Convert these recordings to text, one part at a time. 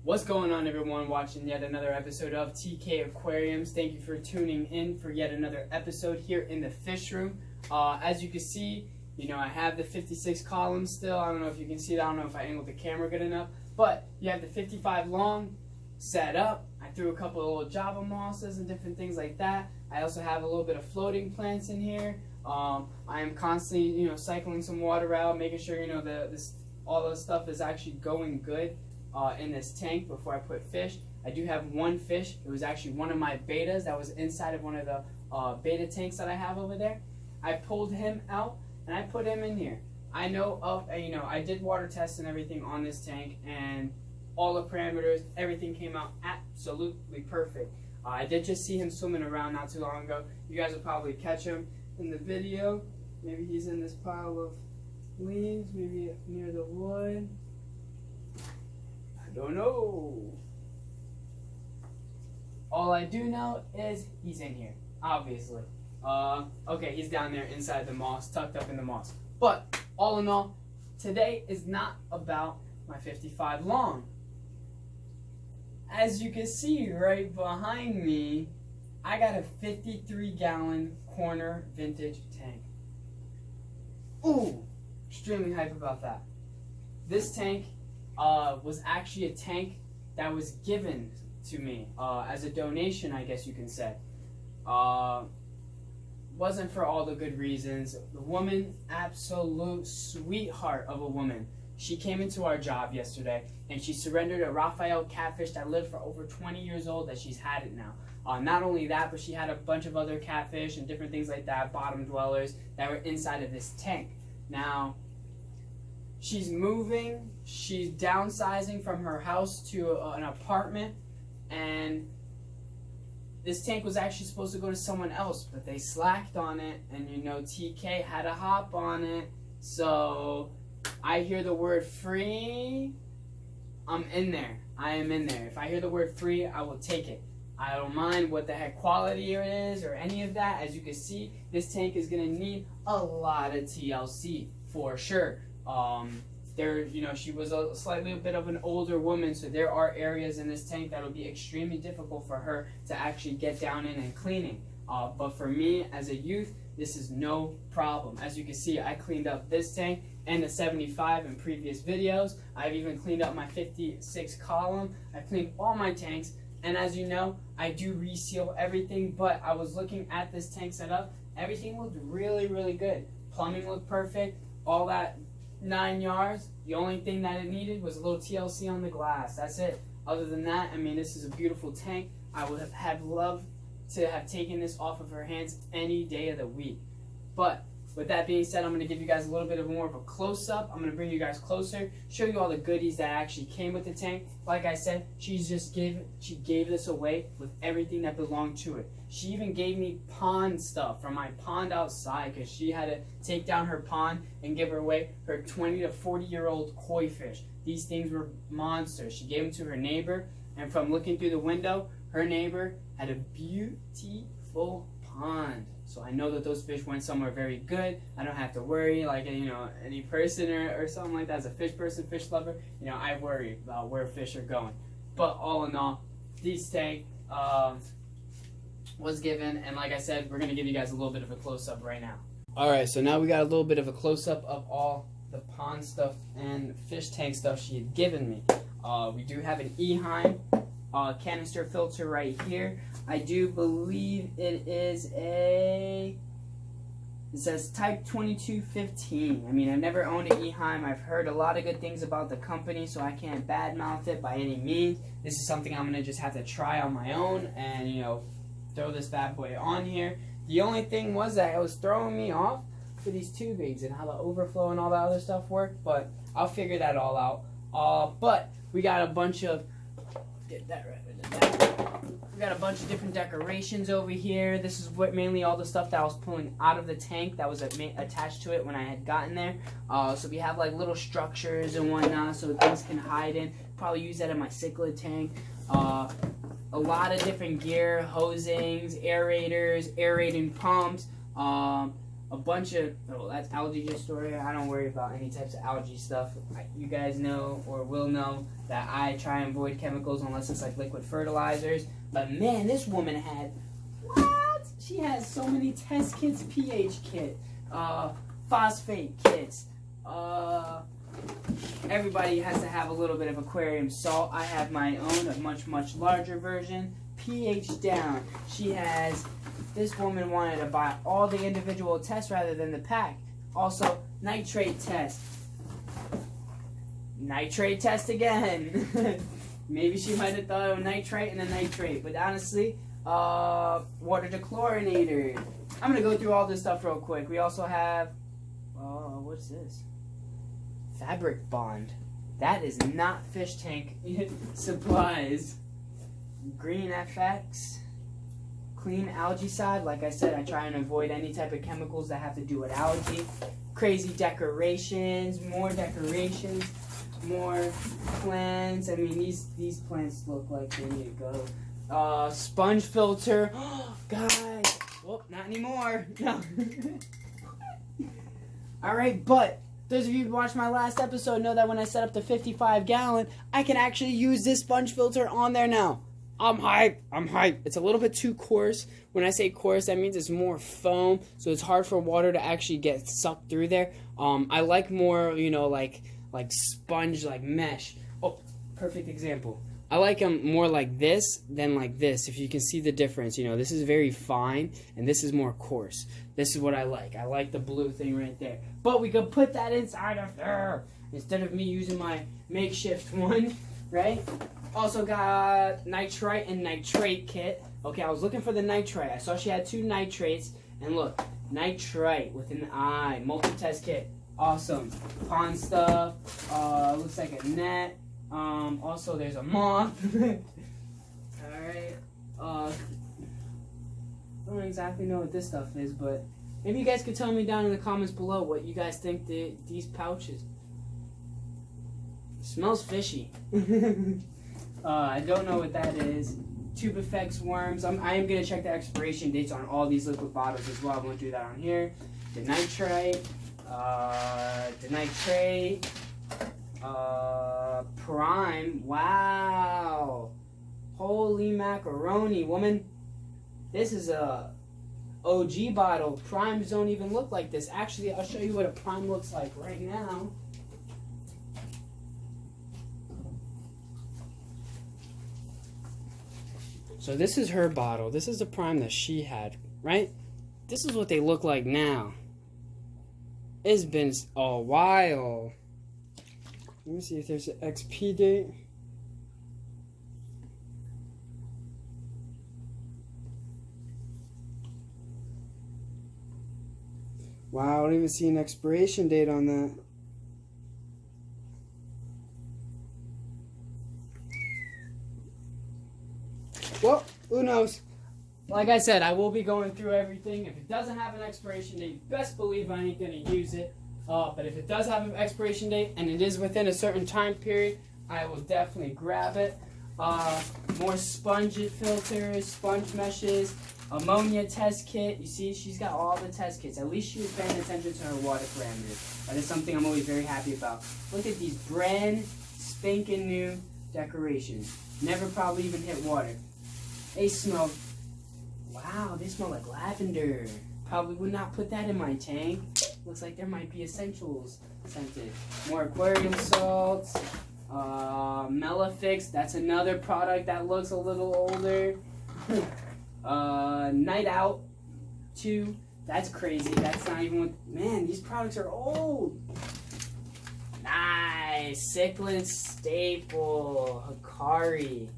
What's going on, everyone watching yet another episode of TK Aquariums? Thank you for tuning in for yet another episode here in the fish room. As you can see, I have the 56 columns still. I don't know if you can see it. I don't know if I angled the camera good enough. But you have the 55 long set up. I threw a couple of little Java mosses and different things like that. I also have a little bit of floating plants in here. I am constantly, cycling some water out, making sure, all the stuff is actually going good in this tank before I put fish. I do have one fish. It was actually one of my betas that was inside of one of the beta tanks that I have over there. I pulled him out and I put him in here. I know of, I did water tests and everything on this tank, and all the parameters, everything came out absolutely perfect. I did just see him swimming around not too long ago. You guys will probably catch him in the video. Maybe he's in this pile of leaves, maybe near the wood. I don't know. All I do know is he's in here, obviously. Okay, he's down there inside the moss, tucked up in the moss. But all in all, today is not about my 55 long. As you can see right behind me, I got a 53-gallon corner vintage tank. Ooh, extremely hype about that. This tank was actually a tank that was given to me as a donation, I guess you can say. Wasn't for all the good reasons. The woman, absolute sweetheart of a woman. She came into our job yesterday and she surrendered a Raphael catfish that lived for over 20 years old that she's had it now. Not only that, but she had a bunch of other catfish and different things like that, bottom dwellers, that were inside of this tank. Now, she's moving, she's downsizing from her house to an apartment, and this tank was actually supposed to go to someone else, but they slacked on it, and TK had a hop on it. So I hear the word free, I'm in there. I am in there. If I hear the word free, I will take it. I don't mind what the heck quality it is or any of that. As you can see, this tank is going to need a lot of TLC for sure. She was a slightly bit of an older woman, so there are areas in this tank that will be extremely difficult for her to actually get down in and cleaning. But for me, as a youth, this is no problem. As you can see, I cleaned up this tank and the 75 in previous videos. I've even cleaned up my 56 column. I've cleaned all my tanks, and as you know, I do reseal everything, but I was looking at this tank setup. Everything looked really, really good. Plumbing looked perfect, all that 9 yards. The only thing that it needed was a little TLC on the glass. That's it. Other than that, this is a beautiful tank. I would have loved to have taken this off of her hands any day of the week. But with that being said, I'm going to give you guys a little bit more of a close-up. I'm going to bring you guys closer, show you all the goodies that actually came with the tank. Like I said, she gave this away with everything that belonged to it. She even gave me pond stuff from my pond outside, because she had to take down her pond and give away her 20 to 40-year-old koi fish. These things were monsters. She gave them to her neighbor, and from looking through the window, her neighbor had a beautiful pond. So I know that those fish went somewhere very good. I don't have to worry, like, any person or something like that. As a fish person, fish lover, I worry about where fish are going. But all in all, this tank was given, and like I said, we're going to give you guys a little bit of a close-up right now. Alright, so now we got a little bit of a close-up of all the pond stuff and fish tank stuff she had given me. We do have an Eheim canister filter right here. I do believe it says type 2215. I've never owned an Eheim. I've heard a lot of good things about the company, so I can't badmouth it by any means. This is something I'm going to just have to try on my own and, throw this bad boy on here. The only thing was that it was throwing me off for these tubings and how the overflow and all that other stuff worked, but I'll figure that all out. But we got a bunch of different decorations over here. This is mainly all the stuff that I was pulling out of the tank that was attached to it when I had gotten there. So we have like little structures and whatnot so things can hide in. Probably use that in my cichlid tank. A lot of different gear, hosings, aerators, aerating pumps, a bunch of, oh, that's algae dystoria. I don't worry about any types of algae stuff. You guys know or will know that I try and avoid chemicals unless it's like liquid fertilizers. But man, this woman had, what? She has so many test kits, pH kit, phosphate kits. Everybody has to have a little bit of aquarium salt. I have my own, a much, much larger version. pH down. She has, this woman wanted to buy all the individual tests rather than the pack. Also, nitrate test. Nitrate test again. Maybe she might have thought of a nitrite and a nitrate, but honestly, water dechlorinator. I'm gonna go through all this stuff real quick. We also have, what's this? Fabric bond. That is not fish tank supplies. Green FX. Clean algaecide. Like I said, I try and avoid any type of chemicals that have to do with algae. Crazy decorations. More decorations. More plants. I mean, these plants look like they need to go. Sponge filter. Guys. Whoop, not anymore. No. Alright, but those of you who watched my last episode know that when I set up the 55-gallon, I can actually use this sponge filter on there now. I'm hyped. It's a little bit too coarse. When I say coarse, that means it's more foam, so it's hard for water to actually get sucked through there. I like more, like sponge, like mesh. Oh, perfect example. I like them more like this than like this. If you can see the difference, this is very fine, and this is more coarse. This is what I like. I like the blue thing right there. But we could put that inside of there instead of me using my makeshift one, right? Also got nitrite and nitrate kit. Okay, I was looking for the nitrite. I saw she had 2 nitrates, and look, nitrite with an I. Multi-test kit. Awesome. Pond stuff. Looks like a net. Also, there's a moth. Alright. I don't exactly know what this stuff is, but maybe you guys could tell me down in the comments below what you guys think these pouches. It smells fishy. I don't know what that is. Tube effects worms. I am going to check the expiration dates on all these liquid bottles as well. I won't do that on here. The nitrite. The nitrate. Prime. Wow. Holy macaroni, woman. This is a OG bottle. Primes don't even look like this. Actually, I'll show you what a prime looks like right now. So this is her bottle. This is the prime that she had, right? This is what they look like now. It's been a while. Let me see if there's an XP date. Wow, I don't even see an expiration date on that. Well, who knows? Like I said, I will be going through everything. If it doesn't have an expiration date, best believe I ain't going to use it. But if it does have an expiration date and it is within a certain time period, I will definitely grab it. More sponge filters, sponge meshes, ammonia test kit. You see, she's got all the test kits. At least she was paying attention to her water parameters. That is something I'm always very happy about. Look at these brand spanking new decorations. Never probably even hit water. They smell, wow, they smell like lavender. Probably would not put that in my tank. Looks like there might be essentials scented. More aquarium salts. Melafix, that's another product that looks a little older. Night Out 2, that's crazy. That's not even what, man, these products are old. Nice. Cichlid Staple. Hikari.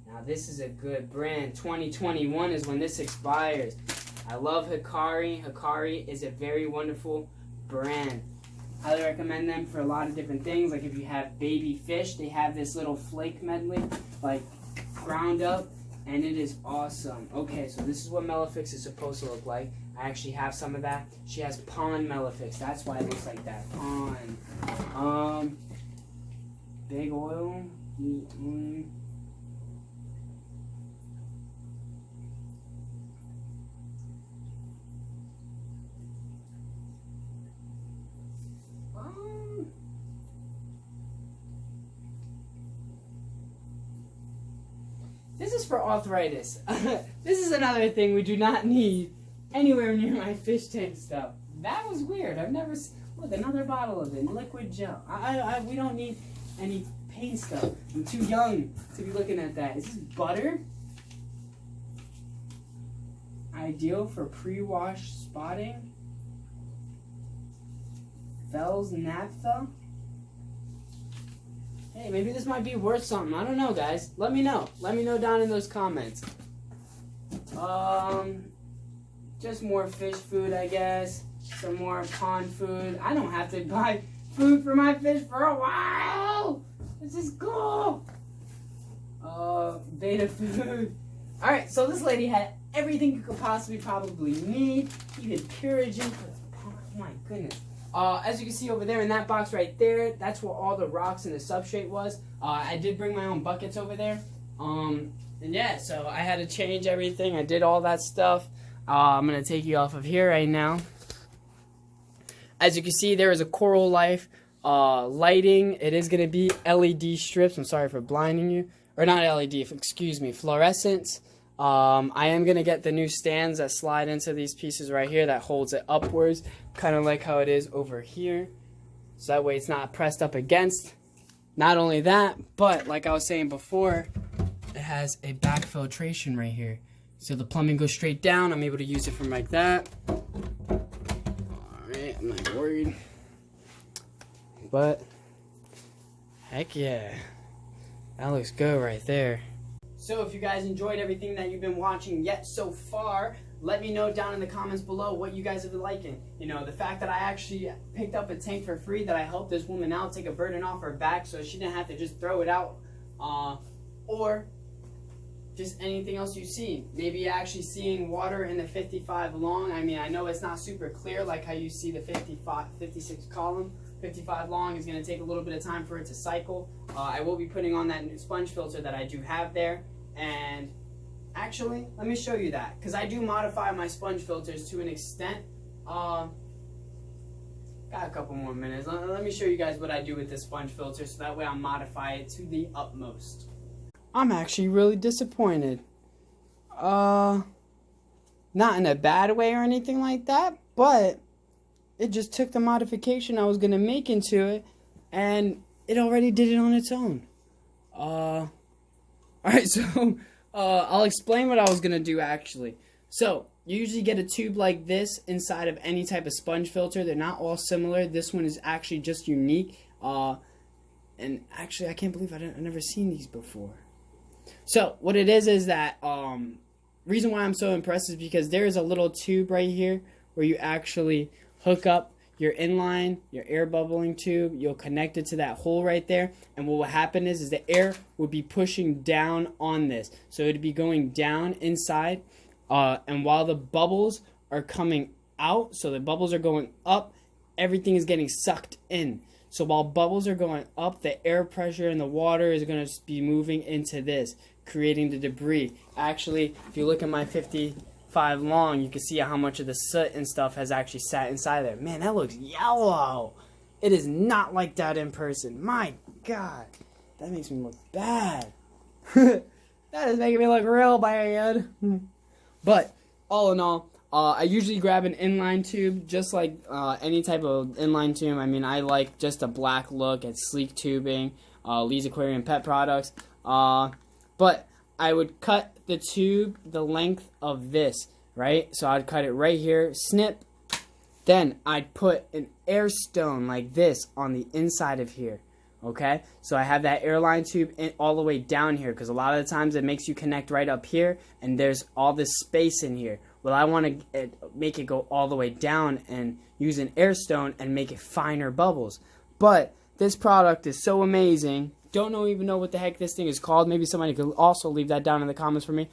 Now this is a good brand. 2021 is when this expires. I love Hikari. Hikari is a very wonderful brand. Highly recommend them for a lot of different things. Like if you have baby fish, they have this little flake medley, like ground up, and it is awesome. Okay, so this is what Melafix is supposed to look like. I actually have some of that. She has Pond Melafix. That's why it looks like that. Pond. Big oil. This is for arthritis. This is another thing we do not need anywhere near my fish tank stuff. That was weird. I've never seen. Look, another bottle of it, liquid gel. We don't need any paint stuff. I'm too young to be looking at that. Is this butter? Ideal for pre-wash spotting. Vels naphtha. Hey, maybe this might be worth something. I don't know, guys. Let me know. Let me know down in those comments. Just more fish food, I guess. Some more pond food. I don't have to buy food for my fish for a while. This is cool. Beta food. Alright, so this lady had everything you could possibly probably need. Even Purigen for the pond. Oh my goodness. As you can see over there in that box right there, that's where all the rocks and the substrate was. I did bring my own buckets over there. And yeah, so I had to change everything. I did all that stuff. I'm going to take you off of here right now. As you can see, there is a Coral Life lighting. It is going to be LED strips. I'm sorry for blinding you. Or not LED, excuse me, fluorescence. I am going to get the new stands that slide into these pieces right here that holds it upwards. Kind of like how it is over here. So that way it's not pressed up against. Not only that, but like I was saying before, it has a back filtration right here. So the plumbing goes straight down. I'm able to use it from like that. Alright, I'm not worried. But, heck yeah. That looks good right there. So if you guys enjoyed everything that you've been watching yet so far, let me know down in the comments below what you guys have been liking. You know, the fact that I actually picked up a tank for free, that I helped this woman out, take a burden off her back so she didn't have to just throw it out. Or just anything else you see. Maybe actually seeing water in the 55 long. I mean, I know it's not super clear like how you see the 56 column. 55 long is going to take a little bit of time for it to cycle. I will be putting on that new sponge filter that I do have there. And actually, let me show you that, because I do modify my sponge filters to an extent. Got a couple more minutes. Let me show you guys what I do with this sponge filter, so that way I'll modify it to the utmost. I'm actually really disappointed. Not in a bad way or anything like that, but it just took the modification I was going to make into it, and it already did it on its own. Alright, so I'll explain what I was going to do actually. So, you usually get a tube like this inside of any type of sponge filter. They're not all similar. This one is actually just unique. And actually, I can't believe I've never seen these before. So, what it is that, reason why I'm so impressed is because there is a little tube right here where you actually hook up your inline, your air bubbling tube. You'll connect it to that hole right there, and what will happen is the air would be pushing down on this. So it would be going down inside, and while the bubbles are coming out, so the bubbles are going up, everything is getting sucked in. So while bubbles are going up, the air pressure in the water is going to be moving into this, creating the debris. Actually, if you look at my 55 long, you can see how much of the soot and stuff has actually sat inside there. Man, that looks yellow. It is not like that in person. My God, that makes me look bad. That is making me look real bad. But all in all, I usually grab an inline tube, just like any type of inline tube. I mean, I like just a black look at sleek tubing, Lee's Aquarium Pet Products. But I would cut the tube the length of this, right? So I'd cut it right here, snip. Then I'd put an air stone like this on the inside of here, okay? So I have that airline tube all the way down here, because a lot of the times it makes you connect right up here, and there's all this space in here. Well, I want to make it go all the way down and use an air stone and make it finer bubbles. But this product is so amazing. Even know what the heck this thing is called. Maybe somebody could also leave that down in the comments for me.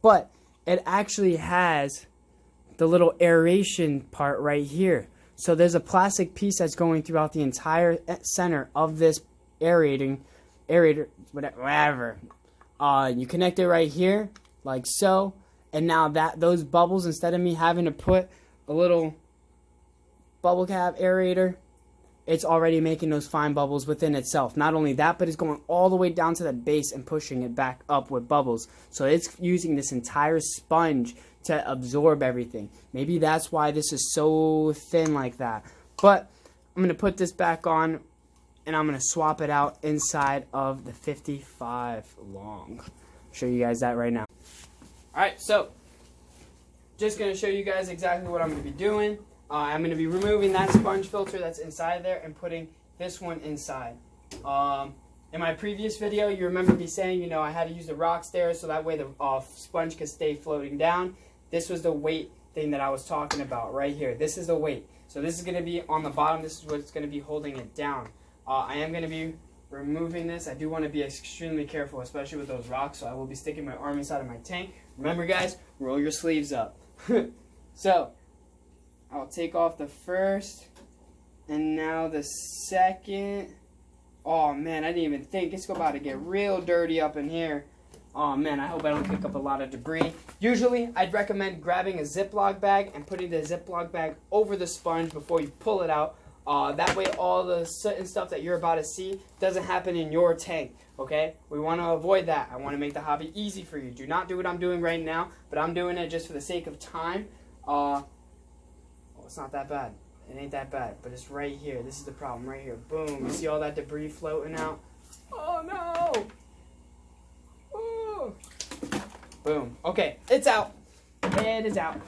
But it actually has the little aeration part right here. So there's a plastic piece that's going throughout the entire center of this aerator, whatever. You connect it right here, like so. And now those bubbles, instead of me having to put a little bubble cap aerator, it's already making those fine bubbles within itself. Not only that, but it's going all the way down to the base and pushing it back up with bubbles. So it's using this entire sponge to absorb everything. Maybe that's why this is so thin like that. But I'm going to put this back on, and I'm going to swap it out inside of the 55 long. Show you guys that right now. Alright, so just going to show you guys exactly what I'm going to be doing. I'm going to be removing that sponge filter that's inside there and putting this one inside. In my previous video, you remember me saying, you know, I had to use the rocks there so that way the sponge could stay floating down. This was the weight thing that I was talking about right here. This is the weight. So this is going to be on the bottom. This is what's going to be holding it down. I am going to be removing this. I do want to be extremely careful, especially with those rocks. So I will be sticking my arm inside of my tank. Remember, guys, roll your sleeves up. So I'll take off the first, and now the second. Oh man, I didn't even think. It's about to get real dirty up in here. Oh man, I hope I don't pick up a lot of debris. Usually, I'd recommend grabbing a Ziploc bag and putting the Ziploc bag over the sponge before you pull it out. That way, all the soot and stuff that you're about to see doesn't happen in your tank, okay? We want to avoid that. I want to make the hobby easy for you. Do not do what I'm doing right now, but I'm doing it just for the sake of time. It's not that bad. It ain't that bad, but it's right here. This is the problem right here. Boom. You see all that debris floating out? Oh, no. Ooh. Boom. Okay, it's out. It is out.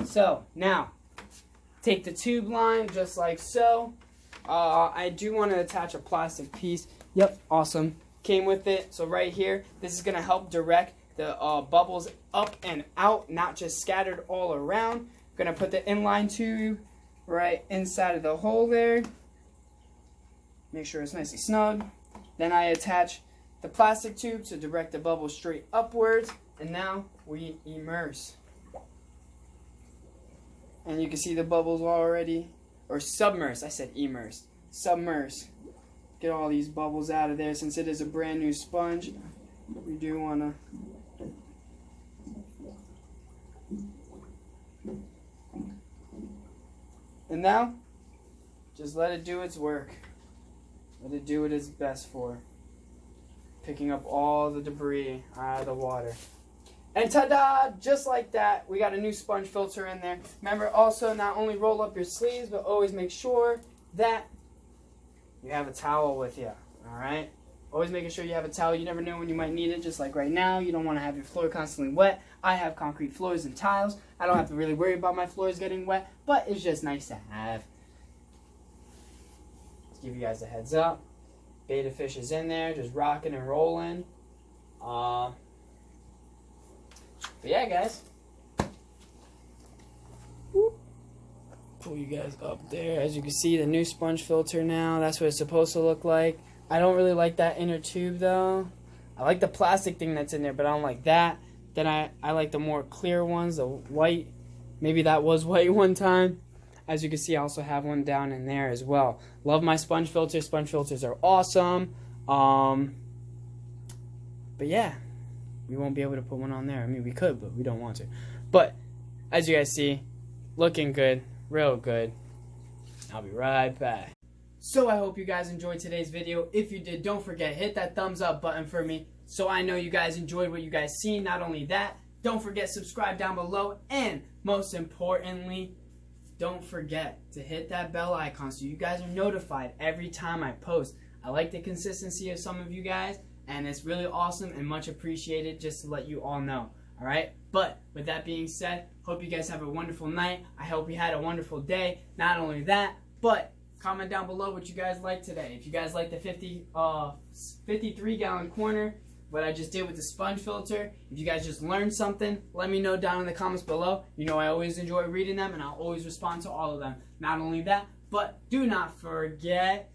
So, now, take the tube line just like so. I do want to attach a plastic piece. Yep, awesome. Came with it. So right here, this is going to help direct the bubbles up and out, not just scattered all around. Gonna put the inline tube right inside of the hole there. Make sure it's nice and snug. Then I attach the plastic tube to direct the bubbles straight upwards. And now we immerse. And you can see the bubbles already. Or submerse. I said immerse. Submerse. Get all these bubbles out of there. Since it is a brand new sponge, we do want to and now, just let it do its work. Let it do what it's best for. Picking up all the debris out of the water. And ta-da! Just like that, we got a new sponge filter in there. Remember also, not only roll up your sleeves, but always make sure that you have a towel with you. Alright? Always making sure you have a towel. You never know when you might need it. Just like right now, you don't want to have your floor constantly wet. I have concrete floors and tiles. I don't have to really worry about my floors getting wet, but it's just nice to have. Let's give you guys a heads up. Beta fish is in there, just rocking and rolling. But yeah, guys. Pull you guys up there. As you can see, the new sponge filter now. That's what it's supposed to look like. I don't really like that inner tube though. I like the plastic thing that's in there, but I don't like that. Then I like the more clear ones, the white. Maybe that was white one time. As you can see, I also have one down in there as well. Love my sponge filters. Sponge filters are awesome. But yeah, we won't be able to put one on there. I mean, we could, but we don't want to. But as you guys see, looking good, real good. I'll be right back. So I hope you guys enjoyed today's video. If you did, don't forget, hit that thumbs up button for me so I know you guys enjoyed what you guys seen. Not only that, don't forget subscribe down below, and most importantly, don't forget to hit that bell icon so you guys are notified every time I post. I like the consistency of some of you guys, and it's really awesome and much appreciated, just to let you all know. Alright, but with that being said, hope you guys have a wonderful night. I hope you had a wonderful day. Not only that, but comment down below what you guys like today. If you guys like the 53-gallon corner, what I just did with the sponge filter, if you guys just learned something, let me know down in the comments below. You know I always enjoy reading them, and I'll always respond to all of them. Not only that, but do not forget